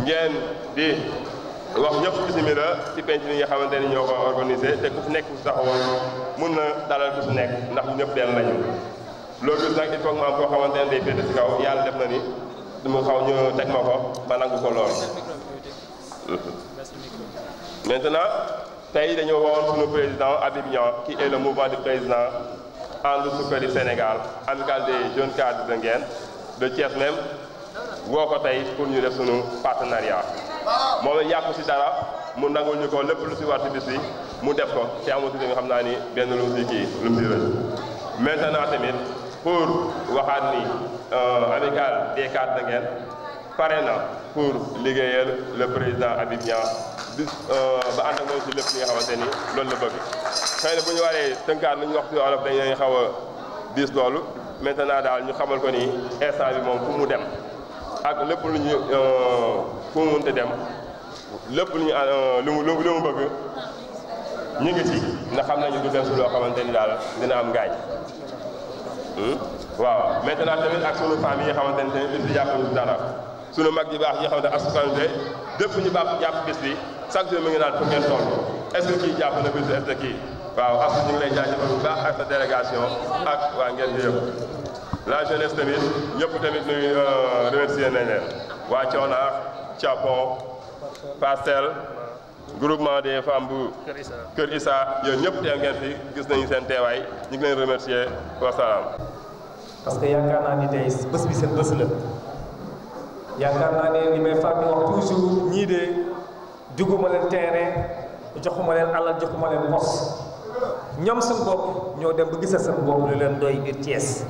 ngeen di wax ñëpp bismillah ci penc li nga xamante ni ñoo ko organisé te ku fi nekk si taxawoon mun na dalal ku si nekk ndax ñëpp benn lañu loolu bis nag il faut que mu am koo xamante ne day féete si kaw yàlla def na ni mu xaw ñu teg ma ko ba nangu ko lool. Maintenant tey dañoo woon suñu président Habib Niang qui est le mouvement du président And Suxali Sénégal amical des jeunes cadres de Nguène de Thiès même woo ko tey pour ñu def suñu partenariat moom la yàqu si dara mu nangul ñu ko lépp lu si war si bis bi mu def ko te amatu tamit xam naa ni benn lu mu si kii lu mu si rëcc maintenant tamit pour waxaat ni amical des cadres de Nguène pare na pour liggéeyal le président Habib Niang bis ba ànd ak moom si lépp li nga xamante ni loolu la bëgg xëy na bu ñu waree tënkaat lu ñu wax ci wolof dañuy xaw a diis loolu maintenant daal ñu xamal ko ni instant bi moom fu mu dem ak lépp lu ñu fu mu mënta dem lépp lu ñu lu mu bëgg ñu ngi ci ndax xam nañu du dem si loo xamante ni daal dina am ngaañ waaw maintenant tamit ak sunu famille yi nga xamante ni tamit bis bi jàppuñu dara sunu mag ji baax yi nga xamante ne askanante dëpp ñu baax jàpp bis bi chaque jour mi ngi naan fu ngeen toll est-ce que kii jàpp na bis bi est-ce que kii waaw asu ñu ngi lay jaajëfal bu baax ak sa délégation ak waa ngeen di yëpp la jeunesse tamit ñëpp tamit nuy remercier nañ leen waa Thionar Thiapon Pastel groupement des femmes bu Kër Issa yooyu ñëpp teew ngeen fi gis nañu seen teewaay ñu ngi leen remercier wasalaam. parce que yaakaar naa ni tey bés bi seen bés la yaakaar naa ne li may faral di wax toujours ñii de duguma leen terrain joxuma leen alal joxuma leen mos ñoom seen bopp ñoo dem ba gisal seen bopp lu leen doy biir Thiès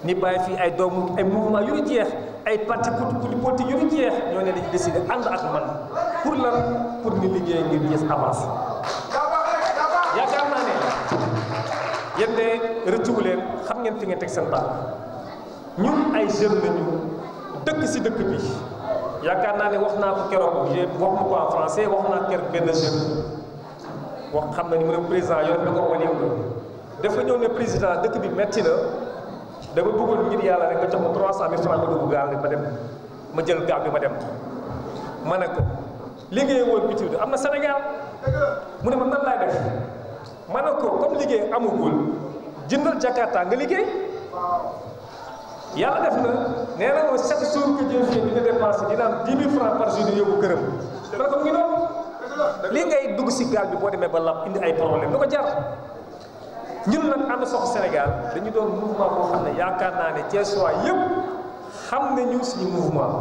ni bàyyi fii ay doomu ay mouvement yu ñu jeex ay parti politique yu ñu jeex ñoo ne dañu décidé ànd ak man pour lan pour ñu liggéey ngir Thiès avance yaakaar naa ne yéen de rëccuwu leen xam ngeen fi ngeen teg seen tànk ñun ay jeunes lañu dëkk si dëkk bi yaakaar naa ne wax naa ko keroog wax ma ko en français wax naa keroog benn jeune wax xam na ni mu ne président yow da ko wane dafa ñëw ne président dëkk bi metti na dama bëggoon ngir yàlla rek nga jox ma 300 000 francs ma dugg gaal ma dem ma jël gaal bi ma dem ma ne ko liggéey woon bitim am na Sénégal mu ne ma nan laay def ma ne ko comme liggéey amagul jëndal Jakarta nga liggéey yàlla def na nee na ma chaque jour que Dieu fait dina dépenser dina am 10 000 francs par jour di yóbbu këram ma ne ko mu ngi noonu lii ngay dugg si gaal bi boo demee ba lab indi ay problème lu ko jar ñun nag ànd sox Sénégal dañu doon mouvement boo xam ne yaakaar naa ne Thiessois yëpp xam nañu suñu mouvement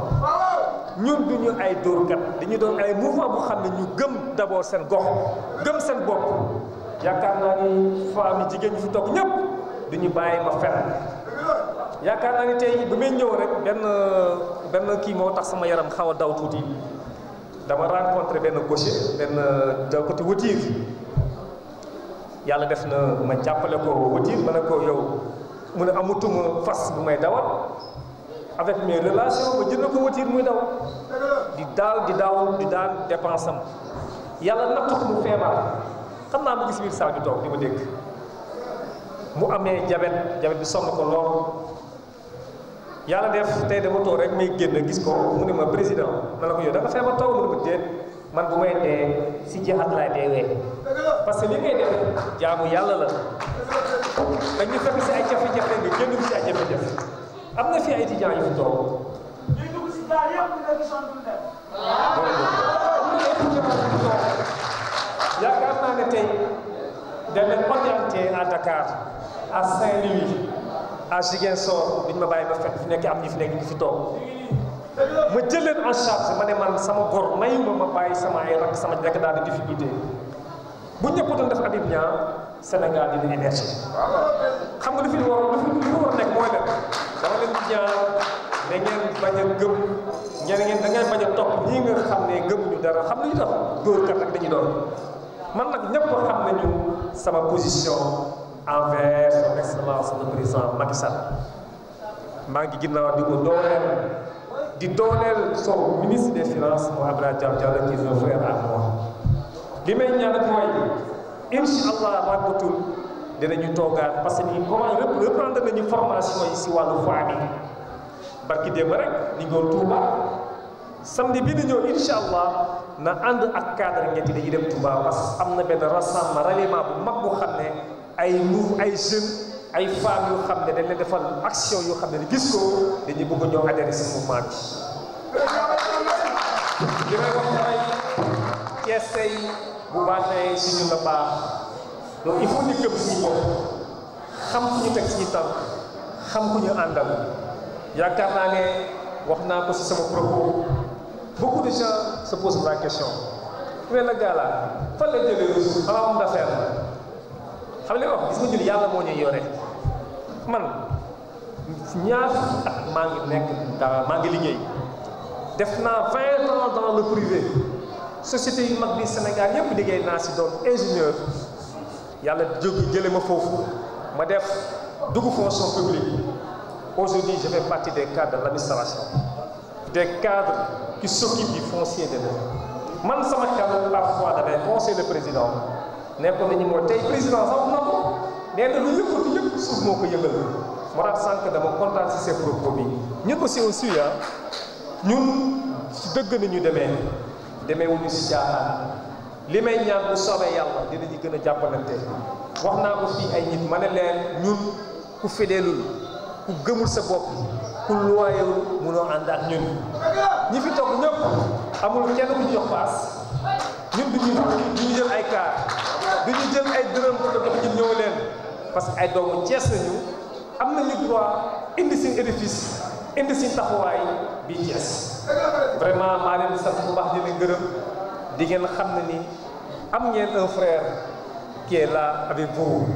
ñun duñu ay dóorkat dañu doon ay mouvement bu xam ne ñu gëm d'abord seen gox gëm seen bopp yaakaar naa ni femmes yi jigéen ñi fi toog ñëpp duñu bàyyi ma fen yaakaar naa ni tey bu may ñëw rek benn kii moo tax sama yaram xaw a daw tuuti dama rencontré benn gaucher benn da côté voiture yàlla def na ma jàppale ko voiture ma ne ko yow mu ne amatuma fas bu may dawal avec mes relations ba jënd ko voiture muy daw di daal dépense am yàlla nattu ko mu feebar xam naa mu gis biir saal bi toog di ma dégg mu amee jabet bi sonn ko lool yàlla def tey dama toog rek may génn gis ko mu ne ma président ma ne ko yow da nga feebar toog mu ne ma déet man bu may dee si jihaad laay deewee parce que li ngay def jaamu yàlla la dañu fekk si ay jafe-jafe nga génn si ay jafe-jafe am na fi ay étudiants yu fi toog yaakaar naa ne tey dañ leen orienté à Dakar à Saint-Louis à Ziguinchor duñ ma bàyyi ma fekk fi nekk am ñi fi nekk ñu fi toog ma jël leen en charge ma ne man sama gor mayuma ma bàyyi sama ay rakk sama nekk daal di difficulté bu ñëpp doon def Habib Niang Sénégal dina émerger xam nga lu fi war a nekk mooy leen dama leen di ñaan da ngeen bañ a gëm ngeen da ngeen bañ a topp ñii nga xam ne gëmuñu dara xam nañu tax dóorkat rek dañuy doon man nag ñëpp xam nañu sama position envers son excellence le président Macky Sall maa ngi ginnaaw di ko dooleel son ministre des finances mooy Abdoulaye Diallo qui est un frère à moi li may ñaan mooy incha allah ràggatul dinañu toogaat parce que ni comment reprendre nañu formation yi si wàllu famille barki démb rek ni ngoon Touba samedi bi di ñëw incha allah na ànd ak cadre ñetti dañuy dem Touba parce que am na benn rassemblement ralliement bu mag bu xam ne ay jeunes ay femmes yoo xam ne dañ leen defal action yoo xam ne gis ko dañuy bëgg ñoo adhéré si mouvement bi. li may wax mooy Thiès tey bu baaxee si ñun la baax donc il faut ñu gëm suñu bopp xam fu ñu teg suñu tànk xam ku ñu àndal yaakaar naa ne wax naa ko si sama propos. Beaucoup de gens se posent la question mais le gars là fan la jëlee ressource xanaa homme d'affaires la xam nga wax gis nga ñun yàlla moo ñuy yore man ñaar at maa ngi liggéey def naa 20 ans dans le privé société yu mag bi Sénégal yëpp liggéey naa si doon ingénieur yàlla jële ma foofu ma def dugg fonction publique aujourd'hui je fais partie des cadres de l'administration des cadres qui s'occupent du foncier de l'eau man sama xel parfois damay conseiller le président nekkoon nañu moo tey président sax na ko nee na lu yëngatu yëpp suuf moo ko yëngal moo tax sànq dama kontaan si ces propos bi ñun aussi ñun si dëgg nañu demee wuñu si jaaxaan li may ñaan bu soobee yàlla dinañu gën a jàppalante wax naa ko fii ay nit ma ne leen ñun ku fidélul ku gëmul sa bopp ku loyal munoo ànd ak ñun ñi fi toog ñëpp amul kenn ku ñu jox paas ñun duñu jël ay kaar duñu jël ay dërëm pour que ñun ñëw leen parce que ay doomu Cees nañu am nañu droit indi seen édifice indi seen taxawaay bii Cees vraiment maa leen sant bu baax di leen gërëm di ngeen xam ne ni am ngeen un frère qui est là avec vous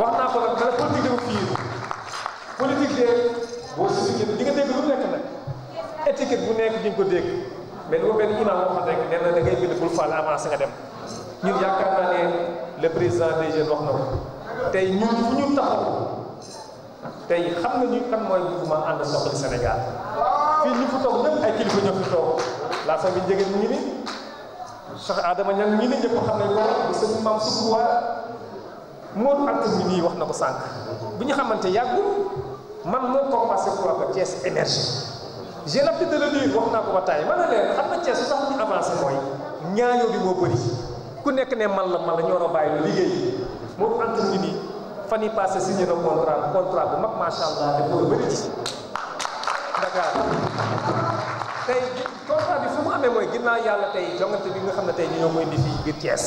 wax naa ko nag dana politique dafa fiir politique de boo suñu di nga dégg lu nekk nag étiquette bu nekk di nga ko dégg mais lu ma benn imam waxoon rek nee na da ngay bind bul faal avancé nga dem ñun yaakaar naa ne le président des jeunes wax na ko tey ñun fu ñu taxaw tey xam nga ñu kan mooy mouvement ànd Suxali Sénégal fii ñu fi toog ñëpp ay kilifa ñoo fi toog la famille Ndiéguène ñi ni Cheikh Adama Niang ñi ni ñëpp xam ne ko bu sëñ Maam Sukuwaar Modou Anta mi nii wax na ko sànq bu ñu xamante yàggul man moo commencé pour que Thiès émerge j'ai l'habitude de le dire wax naa ko ba tàyyi ma ne leen xam nga Thiès su sax ñu avancé mooy ñaañoo bi moo bëri ku nekk ne man la ñoo doon bàyyi lu liggéey moo ant ngi nii fan yi passé signé na contrat bu mag macha allah te boobu bëri ci Dakar tey contrat bi fu mu amee mooy ginnaaw yàlla tey jongante bi nga xam ne tey ñu ñoo koy indi fii biir Thiès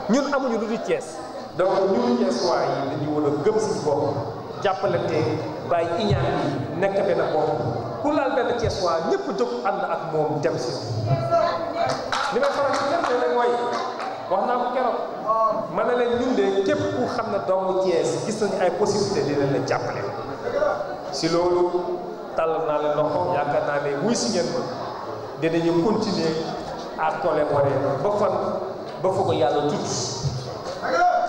ñun amuñu lu dul Thiès donc ñun Thiès waa yi dañu war a gëm suñu bopp jàppalante bàyyi iñaan yi nekk benn bopp ku laal benn Thiès waa ñëpp jóg ànd ak moom dem si li may faral di def rek mooy wax naa ko keroog ma ne leen ñun de képp ku xam ne doomu Thiès gis nañu ay possibilité dinañ leen jàppale si loolu tàll naa leen loxo yaakaar naa ne wuy si ngeen ma dinañu continuer à collaborer ba fan ba fa ko yàlla tudd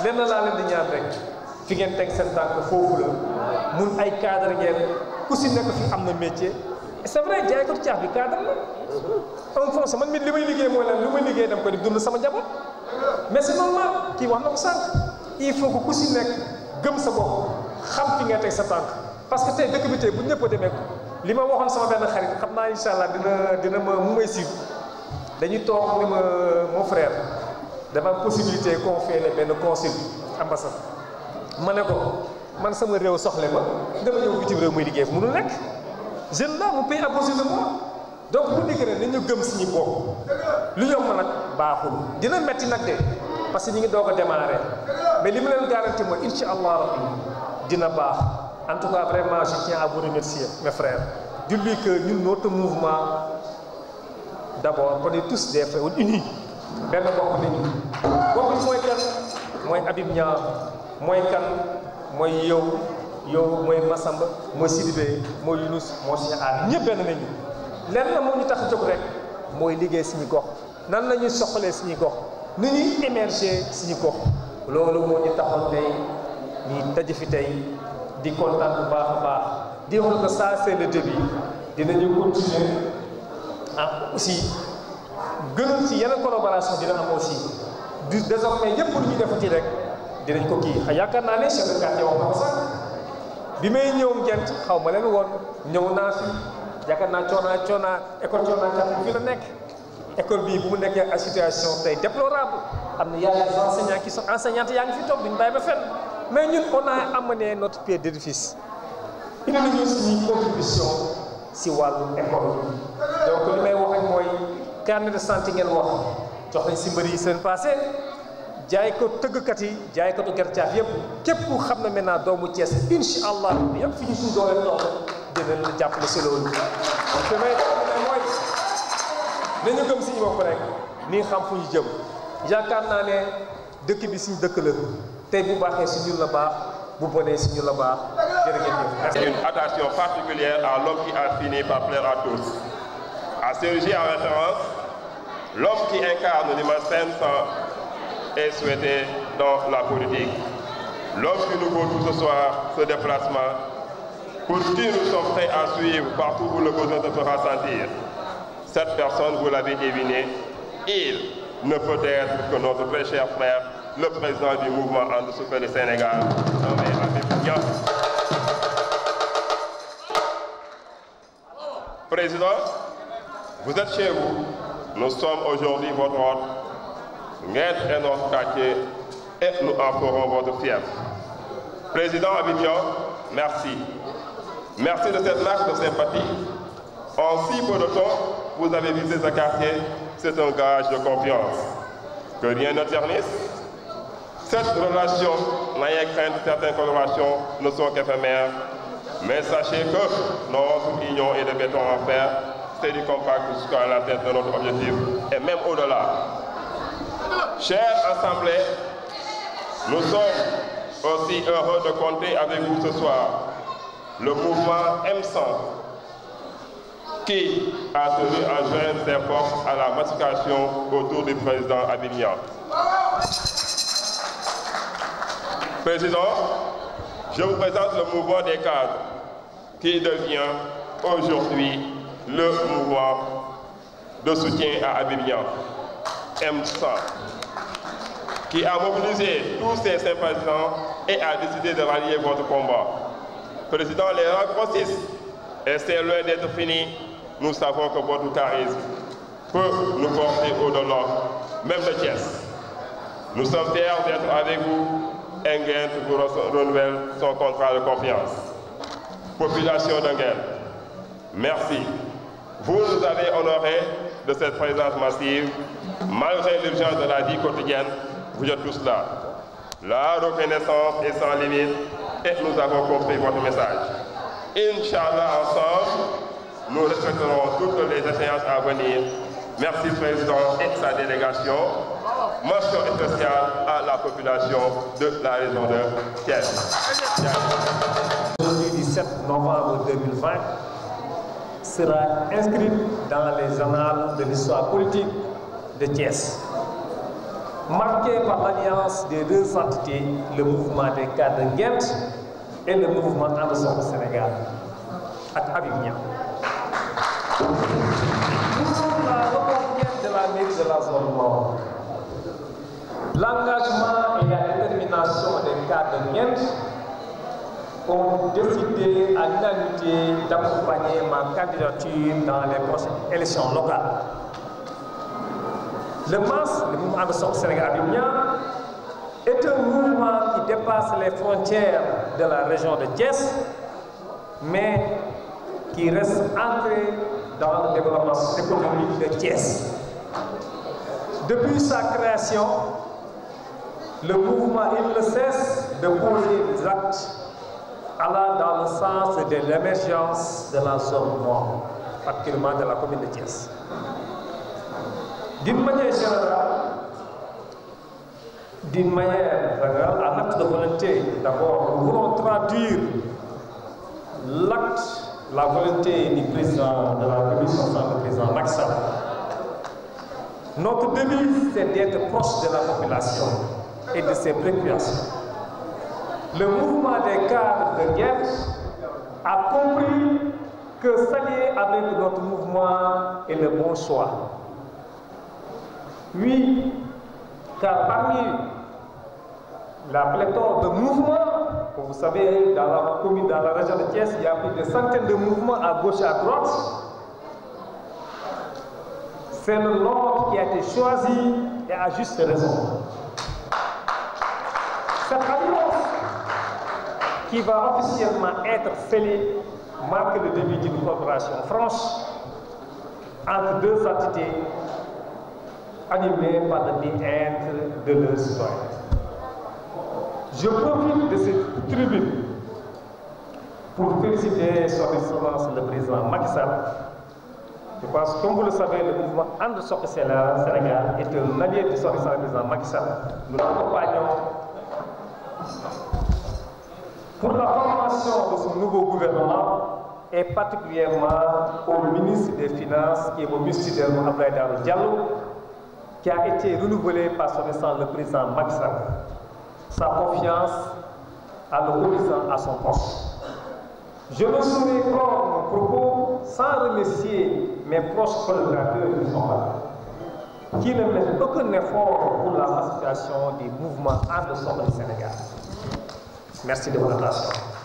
lenn laa leen di ñaan rek fi ngeen teg seen tànk foofu la mun ay cadre ngeen ku si nekk fi am na métier c'est vrai jaay ko caaf bi cadre la un fond man mi li may liggéey mooy lan lu may liggéey dem ko di dund sama njaboot mais c'est normal kii wax na ko sànq il faut que ku si nekk gëm sa bopp xam fi nga teg sa tànk parce que tey dëkk bi tey bu ñëpp a demee li ma waxoon sama benn xarit xam naa incha allah dina ma mu may suivre dañuy toog ni ma mon frère dama possibilité confier ne benn consul ambassade ma ne ko man sama réew soxle ma dama ñëw bitim réew muy liggéey fu mënul nekk jeune là mu paye à cause de moi donc bu nekk ne nañu gëm suñu bopp lu yomb nag baaxul dina metti nag de parce que ñu ngi doog a démarrer mais li ma leen garanti mooy incha allah rabbi dina baax en tout cas vraiment je tiens à vous remercier mes frères dis-lui que ñun notre mouvement d'abord on est tous des frères unis benn bokk nañu bokk mooy kan mooy Habib Niang mooy kan mooy yow mooy Massamba mooy Sidibé mooy Younous mooy Cheikh Aad ñëpp benn nañu lenn la moo ñu tax a jóg rek mooy liggéey suñu gox nan la ñuy soxalee suñu gox ni ñuy émerger suñu gox loolu moo ñu taxoon tey ñu daje fi tey di kontaan bu baax a baax di wax que ça c'est le début dinañu continuer ah aussi gënal ci yeneen collaboration dina am aussi du désormais yëpp lu ñu defati rek dinañ ko kii yaakaar naa ne chef de quartier wax na ko sax bi may ñëw Ngent xaw ma leen woon ñëw naa fi yaakaar naa école coona kat fii la nekk école bii bu mu nekkee à situation tey déplorable am na y a des enseignants qui sont enseignantes yaa ngi fi toog duñu bàyyi ba fenn mais ñun on a amené notre pied d'édifice indi nañu suñuy contribution si wàllu école donc li may wax rek mooy carnet de santé ngeen wax jox nañ si mbër yi seen passé jaay ko tëggkat yi jaay ko gercaaf yëpp képp ku xam ne maintenant doomu Thiès incha allah yëpp fi ñu suñu doole toog dinañ la jàppale si loolu. donc damay mooy nañu gëm suñu bopp rek nii xam fu ñu jëm yaakaar naa ne dëkk bi suñu dëkk la tey bu baaxee si ñun la baax bu bonee si ñun la baax jërë ngeen jëf. Une attention particulière à l'homme qui a fini par plaire à tous. À ce sujet, en référence, l'homme qui incarne l'immense est souhaité dans la politique. L'homme qui nous vaut tout ce soir ce déplacement, pour qui nous sommes prêts à suivre partout où le besoin se fera sentir. Cette personne, vous l'avez deviné, il ne peut être que notre très cher frère, le président du mouvement And Suxali Sénégal, nommé Habib Niang. Président, vous êtes chez vous, nous sommes aujourd'hui votre hôte. Ngueth est notre quartier et nous en ferons votre fief. Président Habib Niang, merci. Merci de cette marque de sympathie. En si peu de temps, vous avez visité ce quartier, c'est un gage de confiance. Que rien ne ternisse. Cette relation, n'ayez crainte, certaines colorations ne sont qu'éphémères. Mais sachez que notre union est de béton en fer, c'est du compact jusqu'à la tête de notre objectif, et même au-delà. Chers assemblés, nous sommes aussi heureux de compter avec vous ce soir. Le mouvement M100, qui a tenu à joindre ses forces à la massification autour du président Habib Niang. Président, je vous présente le mouvement des cadres, qui devient aujourd'hui le mouvement de soutien à Habib Niang, M100, qui a mobilisé tous ses sympathisants et a décidé de rallier votre combat. Président, les rangs grossissent et c'est loin d'être fini. Nous savons que votre charisme peut nous porter au-delà, même de Thiès. Nous sommes fiers d'être avec vous et Ngueth vous renouvelle son contrat de confiance. Population de Ngueth, merci. Vous nous avez honorés de cette présence massive. Malgré l'urgence de la vie quotidienne, vous êtes tous là. La reconnaissance est sans limite et nous avons compris votre message. Inch'Allah, ensemble, nous respecterons toutes les échéances à venir. Merci, Président et sa délégation. Mention spéciale à la population de la région de Thiès. Le 17 novembre 2020 sera inscrit dans les annales de l'histoire politique de Thiès, marqué par l'alliance des deux entités, le mouvement des cadres de Ngueth et le mouvement And Suxali Sénégal, avec Habib Niang. Pour la reconquête de la mairie de la zone nord, l'engagement et la détermination des cadres de Ngueth ont décidé à l'unanimité d'accompagner ma candidature dans les prochaines élections locales. Le MAS, le mouvement And Suxali Sénégal Habib Niang, est un mouvement qui dépasse les frontières de la région de Thiès, mais qui reste ancré dans le développement économique de Thiès. Depuis sa création, le mouvement il ne cesse de poser des actes allant dans le sens de l'émergence de la zone nord, particulièrement de la commune de Thiès. D'une manière générale, un acte de volonté, d'abord, nous voulons traduire l'acte, la volonté du président de la Commission centrale, le président Macky Sall. Notre devise, c'est d'être proche de la population et de ses préoccupations. Le mouvement des cadres de Ngueth a compris que s'allier avec notre mouvement est le bon choix. Oui, car parmi la pléthore de mouvements, Vous savez, dans la commune, dans la région de Thiès, il y a plus de centaines de mouvements à gauche et à droite. C'est le nôtre qui a été choisi et à juste raison. Cette alliance qui va officiellement être scellée marque le début d'une coopération franche entre deux entités animées par le bien-être de leurs citoyens. Je profite de cette tribune pour féliciter son Excellence le président Macky Sall. Je pense que, comme vous le savez, le mouvement And Sokk Sénégal est un allié de son Excellence le président Macky Sall. Nous l'accompagnons pour la formation de son nouveau gouvernement et particulièrement au ministre des Finances, qui est mon ministre Abdoulaye Daouda Diallo, qui a été renouvelé par son Excellence le président Macky Sall. Sa confiance à l'opposant à son poste. Je ne saurais prendre mon propos sans remercier mes proches collaborateurs qui sont là, qui ne mettent aucun effort pour la massification du mouvement And Sokk Sénégal. Merci de votre attention.